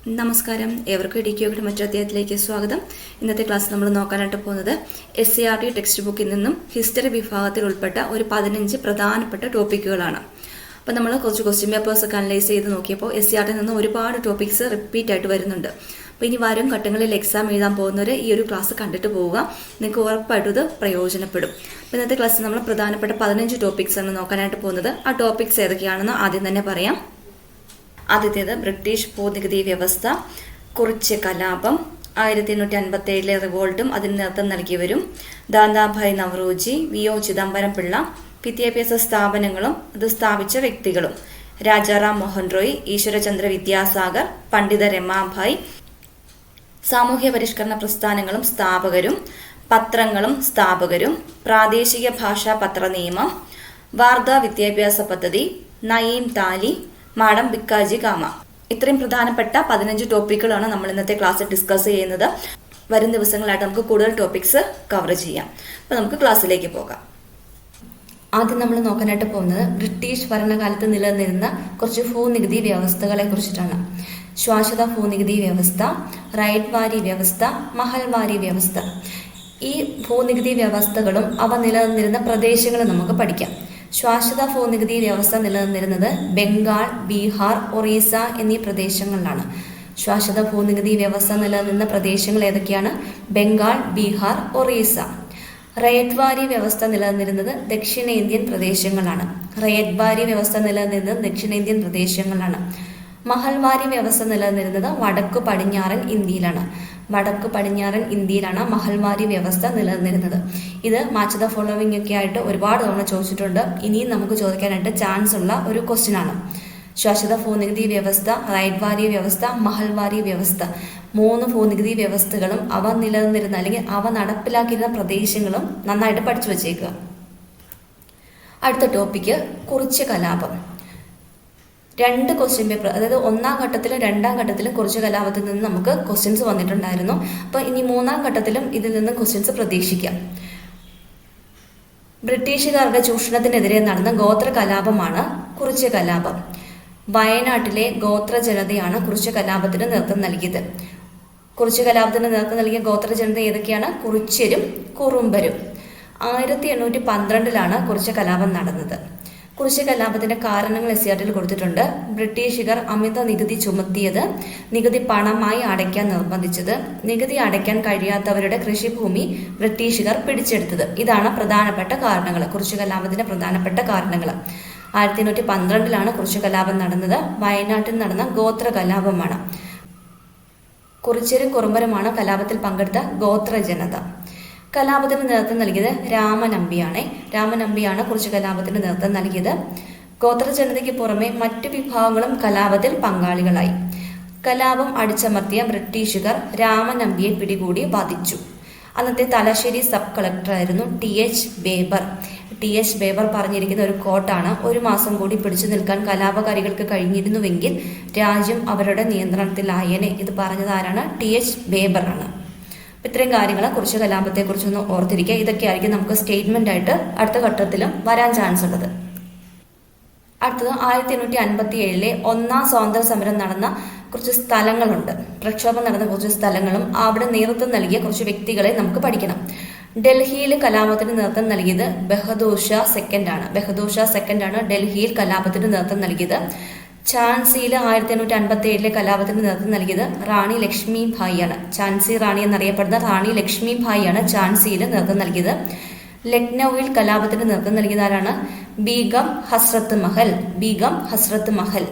നമസ്കാരം, ഏവർക്കും ഇടുക്കിയുടെ മറ്റൊരു അധ്യായത്തിലേക്ക് സ്വാഗതം. ഇന്നത്തെ ക്ലാസ് നമ്മൾ നോക്കാനായിട്ട് പോകുന്നത് SCERT ടെക്സ്റ്റ് ബുക്കിൽ നിന്നും ഹിസ്റ്ററി വിഭാഗത്തിൽ ഉൾപ്പെട്ട ഒരു 15 പ്രധാനപ്പെട്ട ടോപ്പിക്കുകളാണ്. അപ്പോൾ നമ്മൾ കുറച്ച് ക്വസ്റ്റ്യൻ പേപ്പേഴ്സ് ഒക്കെ അനലൈസ് ചെയ്ത് നോക്കിയപ്പോൾ SCERT നിന്ന് ഒരുപാട് ടോപ്പിക്സ് റിപ്പീറ്റ് ആയിട്ട് വരുന്നുണ്ട്. അപ്പോൾ ഇനി വരും ഘട്ടങ്ങളിൽ എക്സാം എഴുതാൻ പോകുന്നവർ ഈ ഒരു ക്ലാസ് കണ്ടിട്ട് പോവുക, നിങ്ങൾക്ക് ഉറപ്പായിട്ടും ഇത് പ്രയോജനപ്പെടും. അപ്പോൾ ഇന്നത്തെ ക്ലാസ്സിൽ നമ്മൾ പ്രധാനപ്പെട്ട 15 ടോപ്പിക്സ് ആണ് നോക്കാനായിട്ട് പോകുന്നത്. ആ ടോപ്പിക്സ് ഏതൊക്കെയാണെന്ന് ആദ്യം തന്നെ പറയാം. ആദ്യത്തേത് ബ്രിട്ടീഷ് ഭൂനികുതി വ്യവസ്ഥ, കുറിച്യ കലാപം, 1857 റിവോൾട്ടും അതിന് നേതൃത്വം നൽകിയവരും, ദാദാഭായ് നവറോജി, VO ചിദംബരം പിള്ള, വിദ്യാഭ്യാസ സ്ഥാപനങ്ങളും അത് സ്ഥാപിച്ച വ്യക്തികളും, രാജാറാം മോഹൻ റോയ്, ഈശ്വരചന്ദ്ര വിദ്യാസാഗർ, പണ്ഡിത രമാഭായ്, സാമൂഹ്യ പരിഷ്കരണ പ്രസ്ഥാനങ്ങളും സ്ഥാപകരും, പത്രങ്ങളും സ്ഥാപകരും, പ്രാദേശിക ഭാഷാ പത്ര നിയമം, വാർത്താ വിദ്യാഭ്യാസ പദ്ധതി, നയീം താലി, മാഡം ബിക്കാജി കാമ. ഇത്രയും പ്രധാനപ്പെട്ട 15 ടോപ്പിക്കുകളാണ് നമ്മൾ ഇന്നത്തെ ക്ലാസ്സിൽ ഡിസ്കസ് ചെയ്യുന്നത്. വരും ദിവസങ്ങളായിട്ട് നമുക്ക് കൂടുതൽ ടോപ്പിക്സ് കവർ ചെയ്യാം. അപ്പോൾ നമുക്ക് ക്ലാസ്സിലേക്ക് പോകാം. ആദ്യം നമ്മൾ നോക്കാനായിട്ട് പോകുന്നത് ബ്രിട്ടീഷ് ഭരണകാലത്ത് നിലനിന്നിരുന്ന കുറച്ച് ഭൂനികുതി വ്യവസ്ഥകളെ കുറിച്ചിട്ടാണ്. ശാശ്വത ഭൂനികുതി വ്യവസ്ഥ, റൈറ്റ് വാരി വ്യവസ്ഥ, മഹൽവാരി വ്യവസ്ഥ. ഈ ഭൂനികുതി വ്യവസ്ഥകളും അവ നിലനിന്നിരുന്ന പ്രദേശങ്ങളും നമുക്ക് പഠിക്കാം. ശാശ്വത ഭൂനികുതി വ്യവസ്ഥ നിലനിന്നിരുന്നത് ബംഗാൾ, ബീഹാർ, ഒറീസ എന്നീ പ്രദേശങ്ങളിലാണ്. ശാശ്വത ഭൂനികുതി വ്യവസ്ഥ നിലനിന്ന പ്രദേശങ്ങൾ ഏതൊക്കെയാണ്? ബംഗാൾ, ബീഹാർ, ഒറീസ. റയത്വാരി വ്യവസ്ഥ നിലനിന്നിരുന്നത് ദക്ഷിണേന്ത്യൻ പ്രദേശങ്ങളാണ്. റയത്വാരി വ്യവസ്ഥ നിലനിന്നിരുന്നത് ദക്ഷിണേന്ത്യൻ പ്രദേശങ്ങളാണ്. മഹൽവാരി വ്യവസ്ഥ നിലനിന്നിരുന്നത് വടക്കു പടിഞ്ഞാറൻ ഇന്ത്യയിലാണ്. വടക്കു പടിഞ്ഞാറൻ ഇന്ത്യയിലാണ് മഹൽവാരി വ്യവസ്ഥ നിലനിന്നിരുന്നത്. ഇത് മാച്ച് ദ ഫോളോവിംഗ് ഒക്കെ ആയിട്ട് ഒരുപാട് തവണ ചോദിച്ചിട്ടുണ്ട്. ഇനിയും നമുക്ക് ചോദിക്കാനായിട്ട് ചാൻസ് ഉള്ള ഒരു ക്വസ്റ്റ്യൻ ആണ്. ശാശ്വത ഭൂനികുതി വ്യവസ്ഥ, റൈറ്റ് വാരി വ്യവസ്ഥ, മഹൽവാരി വ്യവസ്ഥ, 3 ഭൂനികുതി വ്യവസ്ഥകളും അവ നിലനിന്നിരുന്ന അല്ലെങ്കിൽ അവ നടപ്പിലാക്കിയിരുന്ന പ്രദേശങ്ങളും നന്നായിട്ട് പഠിച്ചു വച്ചേക്കുക. അടുത്ത ടോപ്പിക്ക് കുറിച്യ കലാപം. 2 ക്വസ്റ്റ്യൻ പേപ്പർ, അതായത് 1ാം ഘട്ടത്തിലും 2ാം ഘട്ടത്തിലും കുറിച്യ കലാപത്തിൽ നിന്ന് നമുക്ക് ക്വസ്റ്റ്യൻസ് വന്നിട്ടുണ്ടായിരുന്നു. അപ്പോൾ ഇനി 3ാം ഘട്ടത്തിലും ഇതിൽ നിന്ന് ക്വസ്റ്റ്യൻസ് പ്രതീക്ഷിക്കാം. ബ്രിട്ടീഷുകാരുടെ ചൂഷണത്തിനെതിരെ നടന്ന ഗോത്ര കലാപമാണ് കുറിച്യ കലാപം. വയനാട്ടിലെ ഗോത്ര ജനതയാണ് കുറിച്യ കലാപത്തിന് നേതൃത്വം നൽകിയത്. കുറിച്യ കലാപത്തിന് നേതൃത്വം നൽകിയ ഗോത്ര ജനത ഏതൊക്കെയാണ്? കുറിച്യരും കുറുമ്പരും. 1812 കുറിച്യ കലാപം നടന്നത്. കുറിച്യ കലാപത്തിന്റെ കാരണങ്ങൾ SCERTൽ കൊടുത്തിട്ടുണ്ട്. ബ്രിട്ടീഷുകാർ അമിത നികുതി ചുമത്തിയത്, നികുതി പണമായി അടയ്ക്കാൻ നിർബന്ധിച്ചത്, നികുതി അടയ്ക്കാൻ കഴിയാത്തവരുടെ കൃഷിഭൂമി ബ്രിട്ടീഷുകാർ പിടിച്ചെടുത്തത്. ഇതാണ് പ്രധാനപ്പെട്ട കാരണങ്ങൾ, കുറിച്യ കലാപത്തിന്റെ പ്രധാനപ്പെട്ട കാരണങ്ങൾ. 1812 കുറിച്യ കലാപം നടന്നത്. വയനാട്ടിൽ നടന്ന ഗോത്ര കലാപമാണ്. കുറിച്യരും കുറുമ്പരുമാണ് കലാപത്തിൽ പങ്കെടുത്ത ഗോത്ര ജനത. കലാപത്തിന് നേതൃത്വം നൽകിയത് രാമനമ്പിയാണ്. രാമനമ്പിയാണ് കുറിച്യ കലാപത്തിന് നേതൃത്വം നൽകിയത്. ഗോത്ര ജനതയ്ക്ക് പുറമെ മറ്റു വിഭാഗങ്ങളും കലാപത്തിൽ പങ്കാളികളായി. കലാപം അടിച്ചമർത്തിയ ബ്രിട്ടീഷുകാർ രാമനമ്പിയെ പിടികൂടി വധിച്ചു. അന്നത്തെ തലശ്ശേരി സബ് കളക്ടറായിരുന്നു TH ബേബർ. TH ബേബർ പറഞ്ഞിരിക്കുന്ന ഒരു കോട്ടാണ്: 1 മാസം കൂടി പിടിച്ചു നിൽക്കാൻ കലാപകാരികൾക്ക് കഴിഞ്ഞിരുന്നുവെങ്കിൽ രാജ്യം അവരുടെ നിയന്ത്രണത്തിലായേനെ. ഇത് പറഞ്ഞത് ആരാണ്? TH ബേബർ ആണ്. ഇത്രയും കാര്യങ്ങൾ കുറിച്യ കലാപത്തെ കുറിച്ചൊന്ന് ഓർത്തിരിക്കുക. ഇതൊക്കെയായിരിക്കും നമുക്ക് സ്റ്റേറ്റ്മെന്റ് ആയിട്ട് അടുത്ത ഘട്ടത്തിലും വരാൻ ചാൻസ് ഉള്ളത്. അടുത്തത് 1857 1ാം സ്വാതന്ത്ര്യ സമരം നടന്ന കുറച്ച് സ്ഥലങ്ങളുണ്ട്. പ്രക്ഷോഭം നടന്ന കുറച്ച് സ്ഥലങ്ങളും അവിടെ നേതൃത്വം നൽകിയ കുറച്ച് വ്യക്തികളെ നമുക്ക് പഠിക്കണം. ഡൽഹിയിൽ കലാപത്തിന് നേതൃത്വം നൽകിയത് ബഹദൂർ ഷാ സെക്കൻഡ് ആണ്. ബഹദൂർ ഷാ സെക്കൻഡ് ആണ് ഡൽഹിയിൽ കലാപത്തിന് നേതൃത്വം നൽകിയത്. ഝാൻസിയിൽ 1857 കലാപത്തിന് നേതൃത്വം നൽകിയത് റാണി ലക്ഷ്മി ഭായി ആണ്. ഝാൻസി റാണി എന്നറിയപ്പെടുന്ന റാണി ലക്ഷ്മി ഭായി ആണ് ഝാൻസിയിൽ നേതൃത്വം നൽകിയത്. ലക്നൌവിൽ കലാപത്തിന് നേതൃത്വം നൽകിയതാരാണ്? ബീഗം ഹസ്രത്ത് മഹൽ. ബീഗം ഹസ്രത്ത് മഹൽ.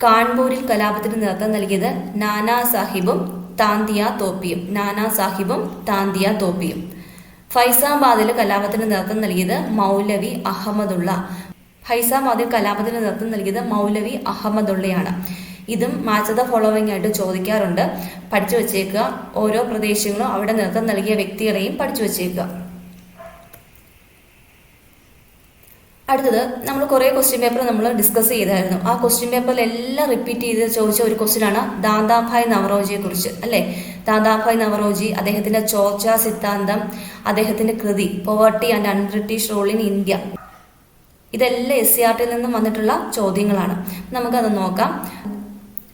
കാൺപൂരിൽ കലാപത്തിന് നേതൃത്വം നൽകിയത് നാനാ സാഹിബും താന്തിയ തോപ്പിയും. നാനാ സാഹിബും താന്തിയ തോപ്പിയും. ഫൈസാബാദിൽ കലാപത്തിന് നേതൃത്വം നൽകിയത് മൗലവി അഹമ്മദുള്ള. ഫൈസാബാദിൽ കലാപത്തിന് നേതൃത്വം നൽകിയത് മൗലവി അഹമ്മദുള്ളയാണ്. ഇതും മാച്ച് ദ ഫോളോവിംഗ് ആയിട്ട് ചോദിക്കാറുണ്ട്. പഠിച്ചു വെച്ചേക്കുക. ഓരോ പ്രദേശങ്ങളും അവിടെ നേതൃത്വം നൽകിയ വ്യക്തികളെയും പഠിച്ചു വെച്ചേക്കുക. അടുത്തത് നമ്മൾ കുറേ ക്വസ്റ്റ്യൻ പേപ്പർ നമ്മൾ ഡിസ്കസ് ചെയ്തായിരുന്നു. ആ ക്വസ്റ്റ്യൻ പേപ്പറിൽ എല്ലാം റിപ്പീറ്റ് ചെയ്ത് ചോദിച്ച ഒരു ക്വസ്റ്റ്യൻ ആണ് ദാദാഭായ് നവറോജിയെ കുറിച്ച്, അല്ലേ? ദാദാഭായ് നവറോജി, അദ്ദേഹത്തിന്റെ ചോർച്ച സിദ്ധാന്തം, അദ്ദേഹത്തിന്റെ കൃതി poverty and un-British rule in India, ഇതെല്ലാം SCERTൽ നിന്നും വന്നിട്ടുള്ള ചോദ്യങ്ങളാണ്. നമുക്കത് നോക്കാം.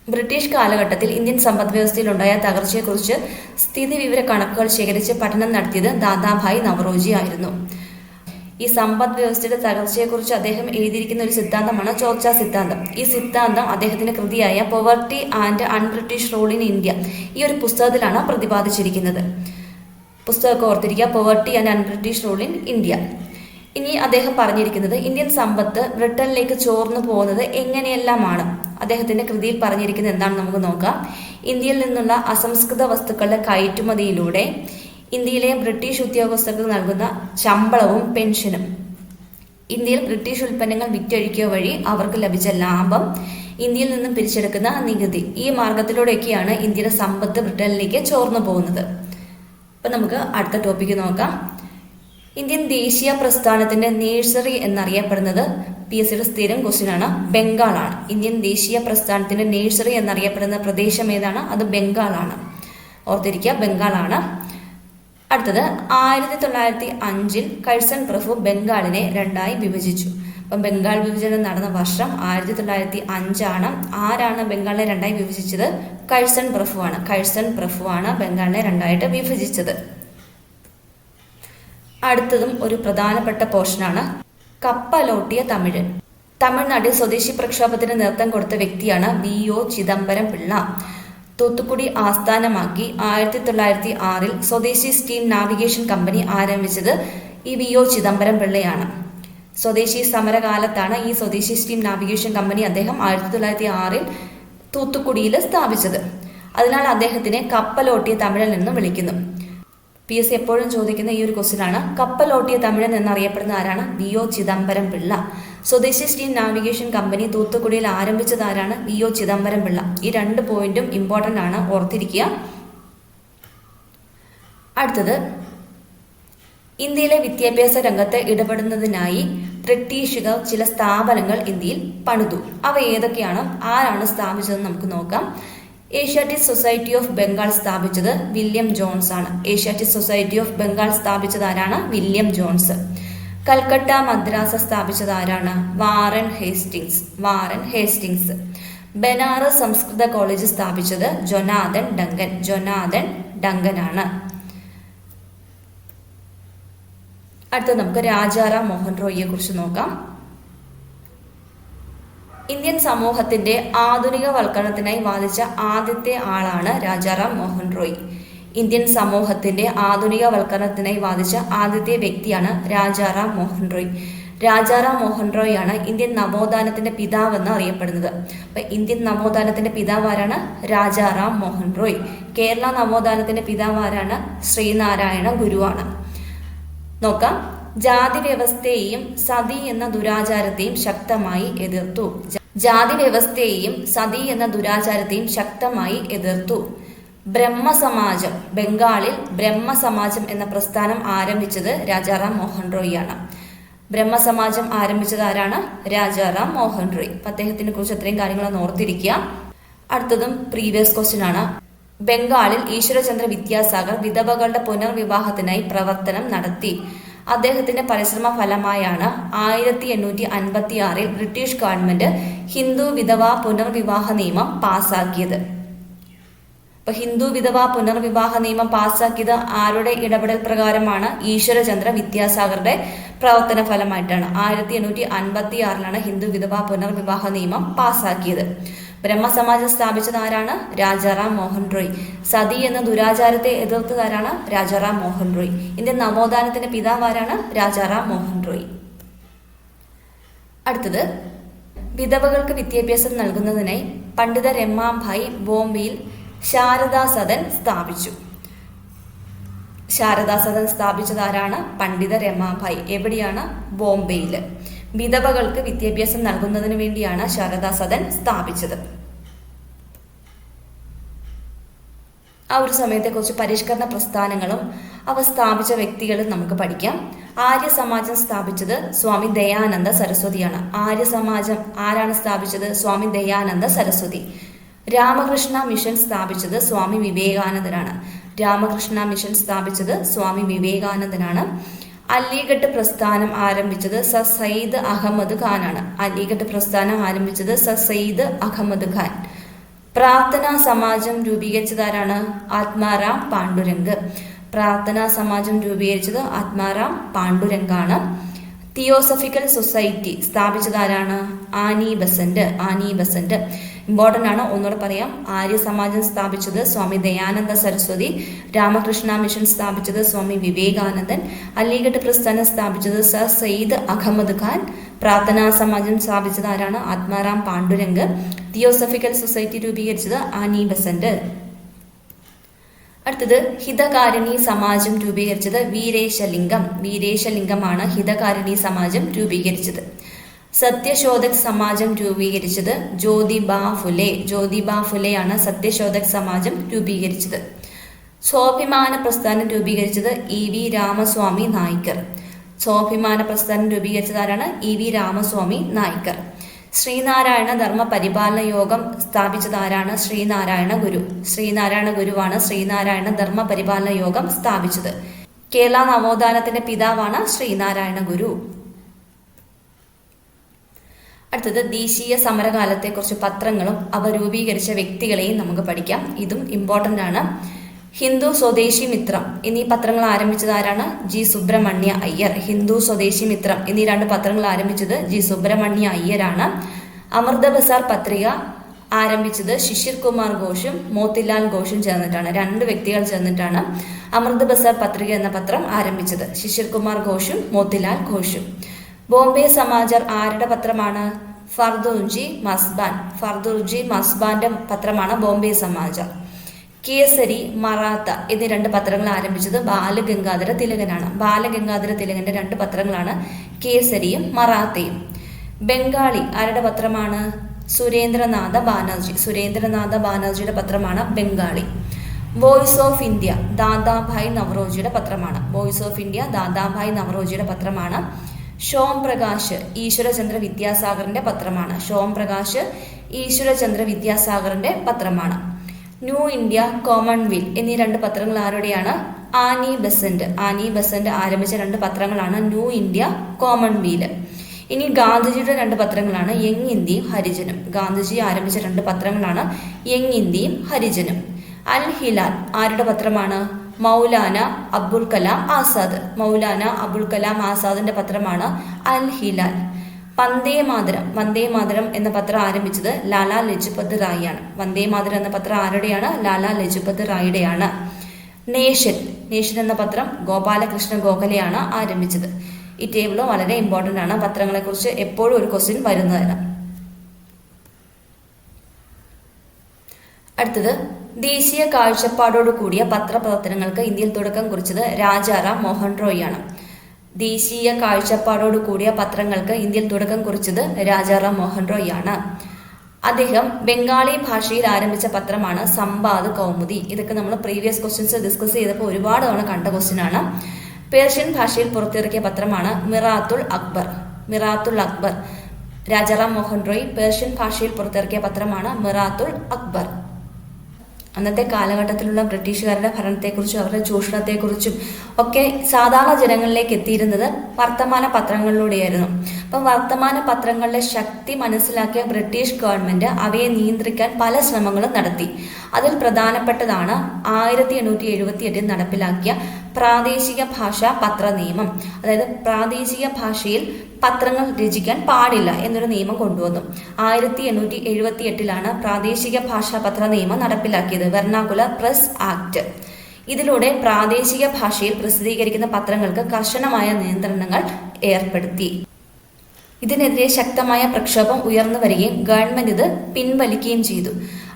ബ്രിട്ടീഷ് കാലഘട്ടത്തിൽ ഇന്ത്യൻ സമ്പദ് വ്യവസ്ഥയിലുണ്ടായ തകർച്ചയെക്കുറിച്ച് സ്ഥിതിവിവര കണക്കുകൾ ശേഖരിച്ച് പഠനം നടത്തിയത് ദാദാഭായ് നവറോജി ആയിരുന്നു. ഈ സമ്പദ് വ്യവസ്ഥയുടെ തകർച്ചയെക്കുറിച്ച് അദ്ദേഹം എഴുതിയിരിക്കുന്ന ഒരു സിദ്ധാന്തമാണ് ചോർച്ചാ സിദ്ധാന്തം. ഈ സിദ്ധാന്തം അദ്ദേഹത്തിന്റെ കൃതിയായ poverty and un-British rule in India ഈ ഒരു പുസ്തകത്തിലാണ് പ്രതിപാദിച്ചിരിക്കുന്നത്. പുസ്തകമൊക്കെ ഓർത്തിരിക്കുക, poverty and un-British rule in India. ഇനി അദ്ദേഹം പറഞ്ഞിരിക്കുന്നത് ഇന്ത്യൻ സമ്പത്ത് ബ്രിട്ടനിലേക്ക് ചോർന്നു പോകുന്നത് എങ്ങനെയെല്ലാമാണ്. അദ്ദേഹത്തിന്റെ കൃതിയിൽ പറഞ്ഞിരിക്കുന്നത് എന്താണെന്ന് നമുക്ക് നോക്കാം. ഇന്ത്യയിൽ നിന്നുള്ള അസംസ്കൃത വസ്തുക്കളുടെ കയറ്റുമതിയിലൂടെ ഇന്ത്യയിലെ ബ്രിട്ടീഷ് ഉദ്യോഗസ്ഥർക്ക് നൽകുന്ന ശമ്പളവും പെൻഷനും, ഇന്ത്യയിൽ ബ്രിട്ടീഷ് ഉൽപ്പന്നങ്ങൾ വിറ്റഴിക്കുക വഴി അവർക്ക് ലഭിച്ച ലാഭം, ഇന്ത്യയിൽ നിന്നും പിരിച്ചെടുക്കുന്ന നികുതി, ഈ മാർഗത്തിലൂടെയൊക്കെയാണ് ഇന്ത്യയുടെ സമ്പത്ത് ബ്രിട്ടനിലേക്ക് ചോർന്നു പോകുന്നത്. അപ്പം നമുക്ക് അടുത്ത ടോപ്പിക്ക് നോക്കാം. ഇന്ത്യൻ ദേശീയ പ്രസ്ഥാനത്തിന്റെ നേഴ്സറി എന്നറിയപ്പെടുന്നത് PSCയുടെ സ്ഥിരം ക്വസ്റ്റ്യനാണ്, ബംഗാളാണ്. ഇന്ത്യൻ ദേശീയ പ്രസ്ഥാനത്തിന്റെ നേഴ്സറി എന്നറിയപ്പെടുന്ന പ്രദേശം ഏതാണ്? അത് ബംഗാളാണ്. ഓർത്തിരിക്കുക, ബംഗാളാണ്. അടുത്തത് 1905 കഴ്സൺ പ്രഭു ബംഗാളിനെ രണ്ടായി വിഭജിച്ചു. അപ്പം ബംഗാൾ വിഭജനം നടന്ന വർഷം 1905 ആണ്. ആരാണ് ബംഗാളിനെ രണ്ടായി വിഭജിച്ചത്? കഴ്സൺ പ്രഭുവാണ്. കഴ്സൺ പ്രഭുവാണ് ബംഗാളിനെ രണ്ടായിട്ട് വിഭജിച്ചത്. അടുത്തതും ഒരു പ്രധാനപ്പെട്ട പോർഷനാണ് കപ്പലോട്ടിയ തമിഴ്. തമിഴ്നാട്ടിൽ സ്വദേശി പ്രക്ഷോഭത്തിന് നേതൃത്വം കൊടുത്ത വ്യക്തിയാണ് VO ചിദംബരം പിള്ള. തൂത്തുക്കുടി ആസ്ഥാനമാക്കി 1906 സ്വദേശി സ്റ്റീം നാവിഗേഷൻ കമ്പനി ആരംഭിച്ചത് ഈ VO ചിദംബരം പിള്ളയാണ്. സ്വദേശി സമരകാലത്താണ് ഈ സ്വദേശി സ്റ്റീം നാവിഗേഷൻ കമ്പനി അദ്ദേഹം 1906 തൂത്തുക്കുടിയിൽ സ്ഥാപിച്ചത്. അതിനാൽ അദ്ദേഹത്തിനെ കപ്പലോട്ടിയ തമിഴൻ എന്ന് വിളിക്കുന്നു. PSC എപ്പോഴും ചോദിക്കുന്ന ഈ ഒരു ക്വസ്റ്റ്യനാണ്. കപ്പലോട്ടിയ തമിഴൻ എന്നറിയപ്പെടുന്ന ആരാണ്? VO ചിദംബരം പിള്ള. സ്വദേശി സ്റ്റീം നാവിഗേഷൻ കമ്പനി തൂത്തുക്കുടിയിൽ ആരംഭിച്ചത് ആരാണ്? VO ചിദംബരം പിള്ള. ഈ 2 പോയിന്റും ഇമ്പോർട്ടൻ്റ് ആണ്, ഓർത്തിരിക്കുക. അടുത്തത്, ഇന്ത്യയിലെ വിദ്യാഭ്യാസ രംഗത്ത് ഇടപെടുന്നതിനായി ബ്രിട്ടീഷുകാർ ചില സ്ഥാപനങ്ങൾ ഇന്ത്യയിൽ പണിതു. അവ ഏതൊക്കെയാണ്? ആരാണ് സ്ഥാപിച്ചതെന്ന് നമുക്ക് നോക്കാം. ഏഷ്യാറ്റിക് സൊസൈറ്റി ഓഫ് ബംഗാൾ സ്ഥാപിച്ചത് വില്യം ജോൺസ് ആണ്. ഏഷ്യാറ്റിക് സൊസൈറ്റി ഓഫ് ബംഗാൾ സ്ഥാപിച്ചത് ആരാണ്? William Jones. കൽക്കട്ട മദ്രാസ് സ്ഥാപിച്ചത് ആരാണ്? Warren Hastings. Warren Hastings. Banaras Sanskrit college സ്ഥാപിച്ചത് ജൊനാഥൻ ഡങ്കൻ. ജൊനാഥൻ ഡങ്കൻ ആണ്. അടുത്ത നമുക്ക് രാജാറാം മോഹൻ റോയിയെ കുറിച്ച് നോക്കാം. ഇന്ത്യൻ സമൂഹത്തിന്റെ ആധുനികവൽക്കരണത്തിനായി വാദിച്ച ആദ്യത്തെ ആളാണ് രാജാറാം മോഹൻ റോയ്. ഇന്ത്യൻ സമൂഹത്തിന്റെ ആധുനികവൽക്കരണത്തിനായി വാദിച്ച ആദ്യത്തെ വ്യക്തിയാണ് രാജാറാം മോഹൻ റോയ്. രാജാറാം മോഹൻ റോയ് ആണ് ഇന്ത്യൻ നവോത്ഥാനത്തിന്റെ പിതാവെന്ന് അറിയപ്പെടുന്നത്. അപ്പൊ ഇന്ത്യൻ നവോത്ഥാനത്തിന്റെ പിതാവ് ആരാണ്? രാജാറാം മോഹൻ റോയ്. കേരള നവോത്ഥാനത്തിന്റെ പിതാവ് ആരാണ്? ശ്രീനാരായണ ഗുരുവാണ്. നോക്കാം. ജാതി വ്യവസ്ഥയെയും സതി എന്ന ദുരാചാരത്തെയും ശക്തമായി എതിർത്തു. ജാതി വ്യവസ്ഥയെയും സതി എന്ന ദുരാചാരത്തെയും ശക്തമായി എതിർത്തു. ബ്രഹ്മസമാജം, ബംഗാളിൽ ബ്രഹ്മസമാജം എന്ന പ്രസ്ഥാനം ആരംഭിച്ചത് രാജാറാം മോഹൻ റോയ് ആണ്. ബ്രഹ്മസമാജം ആരംഭിച്ചത് ആരാണ്? രാജാറാം മോഹൻ റോയ്. അദ്ദേഹത്തിനെ കുറിച്ച് അത്രയും കാര്യങ്ങളൊന്ന് ഓർത്തിരിക്കുക. അടുത്തതും പ്രീവിയസ് ക്വസ്റ്റ്യൻ ആണ്. ബംഗാളിൽ ഈശ്വരചന്ദ്ര വിദ്യാസാഗർ വിധവകളുടെ പുനർവിവാഹത്തിനായി പ്രവർത്തനം നടത്തി. അദ്ദേഹത്തിന്റെ പരിശ്രമ ഫലമായാണ് 1856 ബ്രിട്ടീഷ് ഗവൺമെന്റ് ഹിന്ദു വിധവാ പുനർവിവാഹ നിയമം പാസാക്കിയത്. അപ്പൊ ഹിന്ദു വിധവാ പുനർവിവാഹ നിയമം പാസാക്കിയത് ആരുടെ ഇടപെടൽ പ്രകാരമാണ്? ഈശ്വരചന്ദ്ര വിദ്യാസാഗറുടെ പ്രവർത്തന ഫലമായിട്ടാണ്. 1856 ഹിന്ദു വിധവാ പുനർവിവാഹ നിയമം പാസാക്കിയത്. ബ്രഹ്മസമാജം സ്ഥാപിച്ചത് ആരാണ്? രാജാറാം മോഹൻ റോയ്. സതി എന്ന ദുരാചാരത്തെ എതിർത്തത് ആരാണ്? രാജാറാം മോഹൻ റോയ്. ഇന്ത്യൻ നവോത്ഥാനത്തിന്റെ പിതാവ് ആരാണ്? രാജാറാം മോഹൻ റോയ്. അടുത്തത്, വിധവകൾക്ക് വിദ്യാഭ്യാസം നൽകുന്നതിനായി പണ്ഡിത രമാഭായി ബോംബെയിൽ ശാരദാ സദൻ സ്ഥാപിച്ചു. ശാരദാ സദൻ സ്ഥാപിച്ചത് ആരാണ്? പണ്ഡിത രമാഭായി. എവിടെയാണ്? ബോംബെയിൽ. വിധവകൾക്ക് വിദ്യാഭ്യാസം നൽകുന്നതിന് വേണ്ടിയാണ് ശാരദാ സദൻ സ്ഥാപിച്ചത്. ആ ഒരു സമയത്തെ കുറിച്ച് പരിഷ്കരണ പ്രസ്ഥാനങ്ങളും അവ സ്ഥാപിച്ച വ്യക്തികളും നമുക്ക് പഠിക്കാം. ആര്യ സമാജം സ്ഥാപിച്ചത് സ്വാമി ദയാനന്ദ സരസ്വതിയാണ്. ആര്യ സമാജം ആരാണ് സ്ഥാപിച്ചത്? സ്വാമി ദയാനന്ദ സരസ്വതി. രാമകൃഷ്ണ മിഷൻ സ്ഥാപിച്ചത് സ്വാമി വിവേകാനന്ദനാണ്. രാമകൃഷ്ണ മിഷൻ സ്ഥാപിച്ചത് സ്വാമി വിവേകാനന്ദനാണ്. അലിഗഡ് പ്രസ്ഥാനം ആരംഭിച്ചത് സർ സയ്യിദ് അഹമ്മദ് ഖാൻ ആണ്. അലിഗഡ് പ്രസ്ഥാനം ആരംഭിച്ചത് സർ സയ്യിദ് അഹമ്മദ് ഖാൻ. പ്രാർത്ഥനാ സമാജം രൂപീകരിച്ചതാരാണ്? ആത്മാറാം പാണ്ഡുരംഗ്. പ്രാർത്ഥനാ സമാജം രൂപീകരിച്ചത് ആത്മാറാം പാണ്ഡുരംഗാണ്. തിയോസഫിക്കൽ സൊസൈറ്റി സ്ഥാപിച്ചതാരാണ്? Annie Besant. Annie Besant important ആണ്, ഒന്നുകൂടെ പറയാം. ആര്യ സമാജം സ്ഥാപിച്ചത് സ്വാമി ദയാനന്ദ സരസ്വതി. രാമകൃഷ്ണ മിഷൻ സ്ഥാപിച്ചത് സ്വാമി വിവേകാനന്ദൻ. അലിഗഡ് പ്രസ്ഥാനം സ്ഥാപിച്ചത് സർ സയ്യിദ് അഹമ്മദ് ഖാൻ. പ്രാർത്ഥനാ സമാജം സ്ഥാപിച്ചത് ആരാണ്? ആത്മാറാം പാണ്ഡുരംഗ്. തിയോസഫിക്കൽ സൊസൈറ്റി രൂപീകരിച്ചത് ആനി ബസന്റ്. അടുത്തത് ഹിതകാരിണി സമാജം രൂപീകരിച്ചത് വീരേശലിംഗം. വീരേശലിംഗമാണ് ഹിതകാരിണി സമാജം രൂപീകരിച്ചത്. സത്യശോധക് സമാജം രൂപീകരിച്ചത് ജ്യോതിബ ഫുലെ. ജ്യോതിബ ഫുലെയാണ് സത്യശോധക് സമാജം രൂപീകരിച്ചത്. സ്വാഭിമാന പ്രസ്ഥാനം രൂപീകരിച്ചത് ഇ വി രാമസ്വാമി നായ്ക്കർ. സ്വാഭിമാന പ്രസ്ഥാനം രൂപീകരിച്ചത് ആരാണ്? ഇ വി രാമസ്വാമി നായ്ക്കർ. ശ്രീനാരായണ ധർമ്മ പരിപാലന യോഗം സ്ഥാപിച്ചത് ആരാണ്? ശ്രീനാരായണ ഗുരു. ശ്രീനാരായണ ഗുരുവാണ് ശ്രീനാരായണ ധർമ്മ പരിപാലന യോഗം സ്ഥാപിച്ചത്. കേരള നവോത്ഥാനത്തിന്റെ പിതാവാണ് ശ്രീനാരായണ ഗുരു. അടുത്തത് ദേശീയ സമരകാലത്തെ കുറിച്ച് പത്രങ്ങളും അവ രൂപീകരിച്ച വ്യക്തികളെയും നമുക്ക് പഠിക്കാം. ഇതും ഇമ്പോർട്ടൻ്റ് ആണ്. ഹിന്ദു സ്വദേശി മിത്രം എന്നീ പത്രങ്ങൾ ആരംഭിച്ചത് ആരാണ്? ജി സുബ്രഹ്മണ്യ അയ്യർ. ഹിന്ദു സ്വദേശി മിത്രം എന്നീ 2 പത്രങ്ങൾ ആരംഭിച്ചത് ജി സുബ്രഹ്മണ്യ അയ്യരാണ്. അമൃത ബസാർ പത്രിക ആരംഭിച്ചത് ശിശിർ കുമാർ ഘോഷും മോത്തിലാൽ ഘോഷും ചേർന്നിട്ടാണ്. 2 വ്യക്തികൾ ചേർന്നിട്ടാണ് അമൃത ബസാർ പത്രിക എന്ന പത്രം ആരംഭിച്ചത്. ശിശിർ കുമാർ ഘോഷും മോത്തിലാൽ ഘോഷും. ബോംബെ സമാചാർ ആരുടെ പത്രമാണ്? ഫർദുർജി മസ്ബാൻ. ഫർദുർജി മസ്ബാന്റെ പത്രമാണ് ബോംബെ സമാചാർ. കേസരി, മറാത്ത എന്നീ 2 പത്രങ്ങൾ ആരംഭിച്ചത് ബാലഗംഗാധര തിലകനാണ്. ബാലഗംഗാധര തിലകന്റെ 2 പത്രങ്ങളാണ് കേസരിയും മറാത്തയും. ബംഗാളി ആരുടെ പത്രമാണ്? സുരേന്ദ്രനാഥ ബാനർജി. സുരേന്ദ്രനാഥ ബാനർജിയുടെ പത്രമാണ് Bengalee. Voice of India Dadabhai നവറോജിയുടെ പത്രമാണ്. വോയിസ് ഓഫ് ഇന്ത്യ ദാദാഭായ് നവറോജിയുടെ പത്രമാണ്. ഷോം പ്രകാശ് ഈശ്വരചന്ദ്ര വിദ്യാസാഗറിന്റെ പത്രമാണ്. ഷോം പ്രകാശ് ഈശ്വരചന്ദ്ര വിദ്യാസാഗറിന്റെ പത്രമാണ്. ന്യൂ ഇന്ത്യ, കോമൺവെൽത്ത് എന്നീ 2 പത്രങ്ങൾ ആരുടെയാണ്? Annie Besant. ആനി ബസന്റ് ആരംഭിച്ച 2 പത്രങ്ങളാണ് ന്യൂ ഇന്ത്യ, കോമൺവെൽത്ത്. ഇനി ഗാന്ധിജിയുടെ 2 പത്രങ്ങളാണ് യങ് ഇന്ത്യയും ഹരിജനും. ഗാന്ധിജി ആരംഭിച്ച 2 പത്രങ്ങളാണ് യങ് ഇന്ത്യയും ഹരിജനും. അൽ ഹിലാൽ ആരുടെ പത്രമാണ്? മൗലാന അബുൽ കലാം ആസാദ്. മൗലാന അബുൽ കലാം ആസാദിന്റെ പത്രമാണ് അൽ ഹിലാൽ. വന്ദേ മാതരം. വന്ദേ മാതരം എന്ന പത്രം ആരംഭിച്ചത് ലാലാ ലജ്പത് റായിയാണ്. വന്ദേ മാതരം എന്ന പത്രം ആരുടെയാണ്? ലാലാ ലജ്പത് റായിയുടെയാണ്. നേഷൻ. നേഷൻ എന്ന പത്രം ഗോപാലകൃഷ്ണ ഗോഖലെയാണ് ആരംഭിച്ചത്. ഈ ടേബിളും വളരെ ഇമ്പോർട്ടൻ്റ് ആണ്. പത്രങ്ങളെ കുറിച്ച് എപ്പോഴും ഒരു ക്വസ്റ്റ്യൻ വരുന്നതാണ്. അടുത്തത് ദേശീയ കാഴ്ചപ്പാടോട് കൂടിയ പത്രപ്രവർത്തനങ്ങൾക്ക് ഇന്ത്യയിൽ തുടക്കം കുറിച്ചത് രാജാറാം മോഹൻ റോയ് ആണ്. ദേശീയ കാഴ്ചപ്പാടോട് കൂടിയ പത്രങ്ങൾക്ക് ഇന്ത്യയിൽ തുടക്കം കുറിച്ചത് രാജാറാം മോഹൻ റോയ് ആണ്. അദ്ദേഹം ബംഗാളി ഭാഷയിൽ ആരംഭിച്ച പത്രമാണ് സംവാദ് കൗമുദി. ഇതൊക്കെ നമ്മൾ പ്രീവിയസ് ക്വസ്റ്റ്യൻസ് ഡിസ്കസ് ചെയ്തപ്പോൾ ഒരുപാട് തവണ കണ്ട ക്വസ്റ്റ്യൻ ആണ്. പേർഷ്യൻ ഭാഷയിൽ പുറത്തിറക്കിയ പത്രമാണ് മിറാത്തുൽ അക്ബർ. മിറാത്തുൽ അക്ബർ. രാജാറാം മോഹൻ റോയ് പേർഷ്യൻ ഭാഷയിൽ പുറത്തിറക്കിയ പത്രമാണ് മിറാത്തുൽ അക്ബർ. അന്നത്തെ കാലഘട്ടത്തിലുള്ള ബ്രിട്ടീഷുകാരുടെ ഭരണത്തെക്കുറിച്ചും അവരുടെ ചൂഷണത്തെക്കുറിച്ചും ഒക്കെ സാധാരണ ജനങ്ങളിലേക്ക് എത്തിയിരുന്നത് വർത്തമാന പത്രങ്ങളിലൂടെയായിരുന്നു. അപ്പം വർത്തമാന പത്രങ്ങളുടെ ശക്തി മനസ്സിലാക്കിയ ബ്രിട്ടീഷ് ഗവൺമെന്റ് അവയെ നിയന്ത്രിക്കാൻ പല ശ്രമങ്ങളും നടത്തി. അതിൽ പ്രധാനപ്പെട്ടതാണ് 1878 നടപ്പിലാക്കിയ പ്രാദേശിക ഭാഷാ പത്ര നിയമം. അതായത് പ്രാദേശിക ഭാഷയിൽ പത്രങ്ങൾ രചിക്കാൻ പാടില്ല എന്നൊരു നിയമം കൊണ്ടുവന്നു. 1878 പ്രാദേശിക ഭാഷാ പത്ര നിയമം നടപ്പിലാക്കിയത്, വെർണാക്കുലർ പ്രസ് ആക്ട്. ഇതിലൂടെ പ്രാദേശിക ഭാഷയിൽ പ്രസിദ്ധീകരിക്കുന്ന പത്രങ്ങൾക്ക് കർശനമായ നിയന്ത്രണങ്ങൾ ഏർപ്പെടുത്തി. ഇതിനെതിരെ ശക്തമായ പ്രക്ഷോഭം ഉയർന്നു വരികയും ഗവൺമെന്റ് ഇത് പിൻവലിക്കുകയും ചെയ്തു.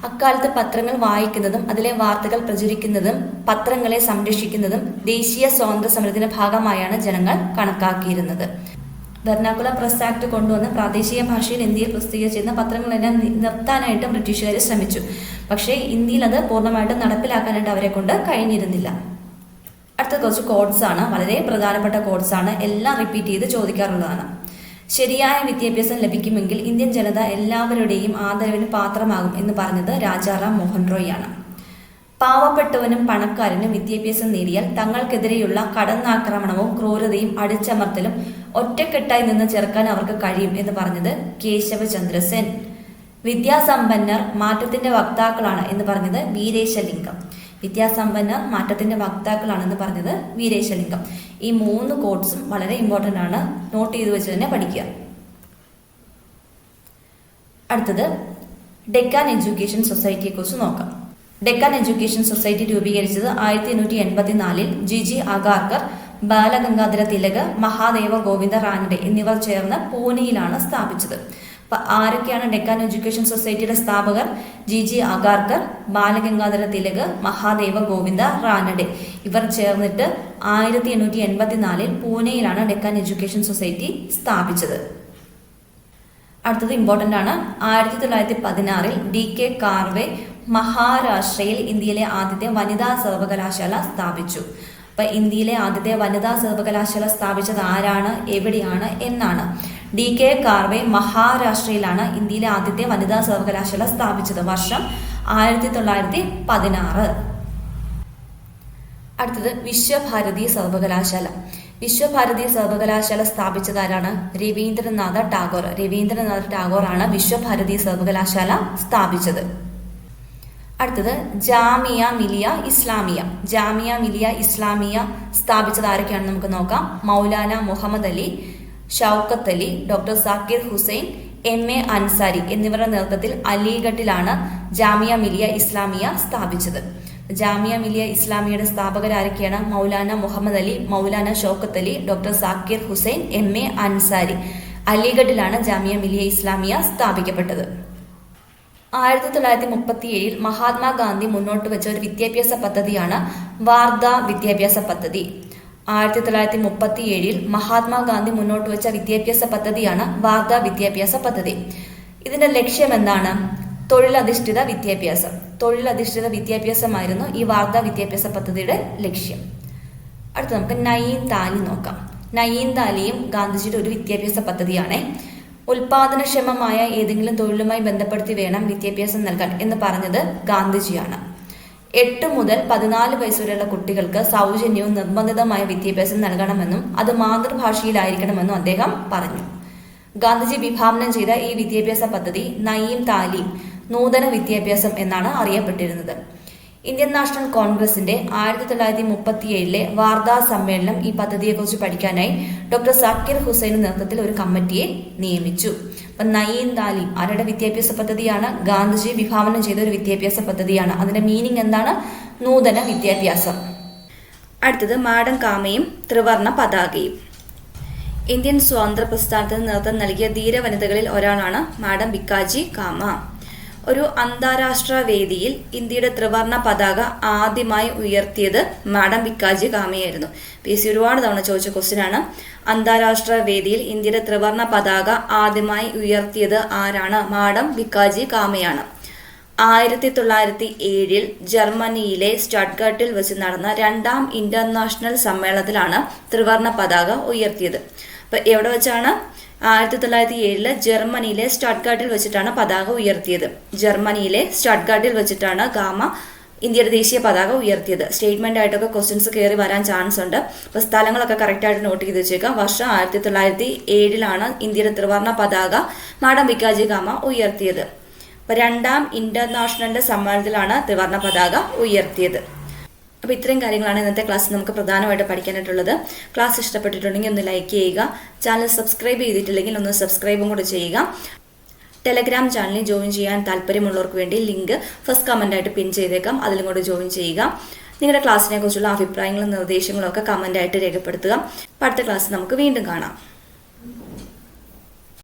അക്കാലത്ത് പത്രങ്ങൾ വായിക്കുന്നതും അതിലെ വാർത്തകൾ പ്രചരിക്കുന്നതും പത്രങ്ങളെ സംരക്ഷിക്കുന്നതും ദേശീയ സ്വാതന്ത്ര്യ സമരത്തിന്റെ ഭാഗമായാണ് ജനങ്ങൾ കണക്കാക്കിയിരുന്നത്. വെർണാക്കുലർ പ്രസ് ആക്ട് കൊണ്ടുവന്ന് പ്രാദേശിക ഭാഷയിൽ ഇന്ത്യയിൽ പ്രസിദ്ധീകരിച്ചിരുന്ന പത്രങ്ങളെല്ലാം നിർത്താനായിട്ട് ബ്രിട്ടീഷുകാർ ശ്രമിച്ചു. പക്ഷേ ഇന്ത്യയിൽ അത് പൂർണ്ണമായിട്ടും നടപ്പിലാക്കാനായിട്ട് അവരെ കൊണ്ട് കഴിഞ്ഞിരുന്നില്ല. അടുത്ത കുറച്ച് കോഡ്സ് ആണ്, വളരെ പ്രധാനപ്പെട്ട കോഡ്സ് ആണ്, എല്ലാം റിപ്പീറ്റ് ചെയ്ത് ചോദിക്കാറുള്ളതാണ്. ശരിയായ വിദ്യാഭ്യാസം ലഭിക്കുമെങ്കിൽ ഇന്ത്യൻ ജനത എല്ലാവരുടെയും ആദരവിന് പാത്രമാകും എന്ന് പറഞ്ഞത് രാജാറാം മോഹൻ റോയ് ആണ്. പാവപ്പെട്ടവനും പണക്കാരനും വിദ്യാഭ്യാസം നേടിയാൽ തങ്ങൾക്കെതിരെയുള്ള കടന്നാക്രമണവും ക്രൂരതയും അടിച്ചമർത്തലും ഒറ്റക്കെട്ടായി നിന്ന് ചെറുക്കാൻ അവർക്ക് കഴിയും എന്ന് പറഞ്ഞത് കേശവചന്ദ്ര സെൻ. വിദ്യാസമ്പന്നർ മാറ്റത്തിന്റെ വക്താക്കളാണ് എന്ന് പറഞ്ഞത് വീരേശലിംഗം. വിദ്യാസമ്പന്നർ മാറ്റത്തിന്റെ വക്താക്കളാണെന്ന് പറഞ്ഞത് വീരേശലിംഗം. ഈ 3 കോട്സും വളരെ ഇമ്പോർട്ടൻ്റ് ആണ്, നോട്ട് ചെയ്ത് വെച്ച് തന്നെ പഠിക്കുക. അടുത്തത് ഡെക്കാൻ എഡ്യൂക്കേഷൻ സൊസൈറ്റിയെ കുറിച്ച് നോക്കാം. ഡെക്കാൻ എഡ്യൂക്കേഷൻ സൊസൈറ്റി രൂപീകരിച്ചത് 1884 ജി അഗാർക്കർ, ബാലഗംഗാധര തിലക്, മഹാദേവ ഗോവിന്ദ റാനഡെ എന്നിവർ ചേർന്ന് പൂനെയിലാണ് സ്ഥാപിച്ചത്. അപ്പൊ ആരൊക്കെയാണ് ഡെക്കാൻ എഡ്യൂക്കേഷൻ സൊസൈറ്റിയുടെ സ്ഥാപകർ? ജി അഗാർക്കർ, ബാലഗംഗാധര തിലക്, മഹാദേവ ഗോവിന്ദ റാനഡെ. ഇവർ ചേർന്നിട്ട് 1884 പൂനെയിലാണ് ഡെക്കാൻ എഡ്യൂക്കേഷൻ സൊസൈറ്റി സ്ഥാപിച്ചത്. അടുത്തത് ഇമ്പോർട്ടൻ്റ് ആണ്. 1916 DK കാർവെ മഹാരാഷ്ട്രയിൽ ഇന്ത്യയിലെ ആദ്യത്തെ വനിതാ സർവകലാശാല സ്ഥാപിച്ചു. അപ്പൊ ഇന്ത്യയിലെ ആദ്യത്തെ വനിതാ സർവകലാശാല സ്ഥാപിച്ചത് ആരാണ്, എവിടെയാണ് എന്നാണ്? DK കാർവെ മഹാരാഷ്ട്രയിലാണ് ഇന്ത്യയിലെ ആദ്യത്തെ വനിതാ സർവകലാശാല സ്ഥാപിച്ചത്. വർഷം 1916. അടുത്തത് വിശ്വഭാരതി സർവകലാശാല. വിശ്വഭാരതി സർവകലാശാല സ്ഥാപിച്ചത് ആരാണ്? രവീന്ദ്രനാഥ ടാഗോർ. രവീന്ദ്രനാഥ ടാഗോർ ആണ് വിശ്വഭാരതി സർവകലാശാല സ്ഥാപിച്ചത്. അടുത്തത് ജാമിയ മിലിയ ഇസ്ലാമിയ. ജാമിയ മിലിയ ഇസ്ലാമിയ സ്ഥാപിച്ചത് ആരൊക്കെയാണെന്ന് നമുക്ക് നോക്കാം. മൗലാന മുഹമ്മദ് അലി, ഷൗക്കത്ത് അലി, ഡോക്ടർ സാക്കിർ ഹുസൈൻ, MA അൻസാരി എന്നിവരുടെ നേതൃത്വത്തിൽ അലിഗഡിലാണ് ജാമിയ മിലിയ ഇസ്ലാമിയ സ്ഥാപിച്ചത്. ജാമിയ മിലിയ ഇസ്ലാമിയയുടെ സ്ഥാപകർ ആരൊക്കെയാണ്? Maulana Muhammad Ali, Maulana Shaukat Ali, doctor Zakir Husain, MA Ansari. അലിഗഡിലാണ് ജാമിയ മിലിയ ഇസ്ലാമിയ സ്ഥാപിക്കപ്പെട്ടത്. 1937 മഹാത്മാഗാന്ധി മുന്നോട്ട് വെച്ച ഒരു വിദ്യാഭ്യാസ പദ്ധതിയാണ് വാർധ വിദ്യാഭ്യാസ പദ്ധതി. 1937 മഹാത്മാഗാന്ധി മുന്നോട്ട് വെച്ച വിദ്യാഭ്യാസ പദ്ധതിയാണ് വാർധ വിദ്യാഭ്യാസ പദ്ധതി. ഇതിന്റെ ലക്ഷ്യം എന്താണ്? തൊഴിലധിഷ്ഠിത വിദ്യാഭ്യാസം. തൊഴിലധിഷ്ഠിത വിദ്യാഭ്യാസമായിരുന്നു ഈ വാർധ വിദ്യാഭ്യാസ പദ്ധതിയുടെ ലക്ഷ്യം. അടുത്ത നമുക്ക് നയീം താലി നോക്കാം. നയീം താലിയും ഗാന്ധിജിയുടെ ഒരു വിദ്യാഭ്യാസ പദ്ധതിയാണ്. ഉൽപാദനക്ഷമമായ ഏതെങ്കിലും തൊഴിലുമായി ബന്ധപ്പെടുത്തി വേണം വിദ്യാഭ്യാസം നൽകാൻ എന്ന് പറഞ്ഞത് ഗാന്ധിജിയാണ്. 8 മുതൽ 14 വയസ്സുവരെയുള്ള കുട്ടികൾക്ക് സൗജന്യവും നിർബന്ധിതമായ വിദ്യാഭ്യാസം നൽകണമെന്നും അത് മാതൃഭാഷയിലായിരിക്കണമെന്നും അദ്ദേഹം പറഞ്ഞു. ഗാന്ധിജി വിഭാവനം ചെയ്ത ഈ വിദ്യാഭ്യാസ പദ്ധതി നയീം താലീം, നൂതന വിദ്യാഭ്യാസം എന്നാണ് അറിയപ്പെട്ടിരുന്നത്. ഇന്ത്യൻ നാഷണൽ കോൺഗ്രസിന്റെ 1937 വാർധാ സമ്മേളനം ഈ പദ്ധതിയെക്കുറിച്ച് പഠിക്കാനായി ഡോക്ടർ സാക്കിർ ഹുസൈന്റെ നേതൃത്വത്തിൽ ഒരു കമ്മിറ്റിയെ നിയമിച്ചു. അപ്പൊ നയീം താലീം ആരുടെ വിദ്യാഭ്യാസ പദ്ധതിയാണ്? ഗാന്ധിജി വിഭാവനം ചെയ്ത ഒരു വിദ്യാഭ്യാസ പദ്ധതിയാണ്. അതിന്റെ മീനിങ് എന്താണ്? നൂതന വിദ്യാഭ്യാസം. അടുത്തത് മാഡം കാമയും ത്രിവർണ പതാകയും. ഇന്ത്യൻ സ്വാതന്ത്ര്യ പ്രസ്ഥാനത്തിന് നേതൃത്വം നൽകിയ ധീര വനിതകളിൽ ഒരാളാണ് മാഡം ഭിക്കാജി കാമ. ഒരു അന്താരാഷ്ട്ര വേദിയിൽ ഇന്ത്യയുടെ ത്രിവർണ പതാക ആദ്യമായി ഉയർത്തിയത് മാഡം ഭിക്കാജി കാമയായിരുന്നു. PSC ഒരുപാട് തവണ ചോദിച്ച ക്വസ്റ്റ്യൻ ആണ്. അന്താരാഷ്ട്ര വേദിയിൽ ഇന്ത്യയുടെ ത്രിവർണ പതാക ആദ്യമായി ഉയർത്തിയത് ആരാണ്? മാഡം ഭിക്കാജി കാമയാണ്. 1907 ജർമ്മനിയിലെ സ്റ്റട്ട്ഗാർട്ടിൽ വെച്ച് നടന്ന 2ാം ഇന്റർനാഷണൽ സമ്മേളനത്തിലാണ് ത്രിവർണ പതാക ഉയർത്തിയത്. അപ്പൊ എവിടെ വെച്ചാണ്? 1907 ജർമ്മനിയിലെ സ്റ്റട്ട്ഗാർട്ടിൽ വെച്ചിട്ടാണ് പതാക ഉയർത്തിയത്. ജർമ്മനിയിലെ സ്റ്റട്ട്ഗാർട്ടിൽ വെച്ചിട്ടാണ് ഗാമ ഇന്ത്യയുടെ ദേശീയ പതാക ഉയർത്തിയത്. സ്റ്റേറ്റ്മെന്റ് ആയിട്ടൊക്കെ ക്വസ്റ്റ്യൻസ് കയറി വരാൻ ചാൻസ് ഉണ്ട്. അപ്പൊ സ്ഥലങ്ങളൊക്കെ കറക്റ്റ് ആയിട്ട് നോട്ട് ചെയ്ത് വെച്ചേക്കാം. വർഷം 1907 ഇന്ത്യയുടെ ത്രിവർണ പതാക മാഡം ഭിക്കാജി കാമ ഉയർത്തിയത്. അപ്പൊ 2ാം ഇന്റർനാഷണലിന്റെ സമ്മേളനത്തിലാണ് ത്രിവർണ പതാക ഉയർത്തിയത്. അപ്പോൾ ഇത്രയും കാര്യങ്ങളാണ് ഇന്നത്തെ ക്ലാസ്സിൽ നമുക്ക് പ്രധാനമായിട്ട് പഠിക്കാനായിട്ടുള്ളത്. ക്ലാസ് ഇഷ്ടപ്പെട്ടിട്ടുണ്ടെങ്കിൽ ഒന്ന് ലൈക്ക് ചെയ്യുക. ചാനൽ സബ്സ്ക്രൈബ് ചെയ്തിട്ടില്ലെങ്കിൽ ഒന്ന് സബ്സ്ക്രൈബും കൂടെ ചെയ്യുക. ടെലഗ്രാം ചാനലിൽ ജോയിൻ ചെയ്യാൻ താല്പര്യമുള്ളവർക്ക് വേണ്ടി ലിങ്ക് ഫസ്റ്റ് കമൻ്റായിട്ട് പിൻ ചെയ്തേക്കാം. അതിലും കൂടെ ജോയിൻ ചെയ്യുക. നിങ്ങളുടെ ക്ലാസ്സിനെ കുറിച്ചുള്ള അഭിപ്രായങ്ങളും നിർദ്ദേശങ്ങളും ഒക്കെ കമൻ്റായിട്ട് രേഖപ്പെടുത്തുക. അടുത്ത ക്ലാസ് നമുക്ക് വീണ്ടും കാണാം.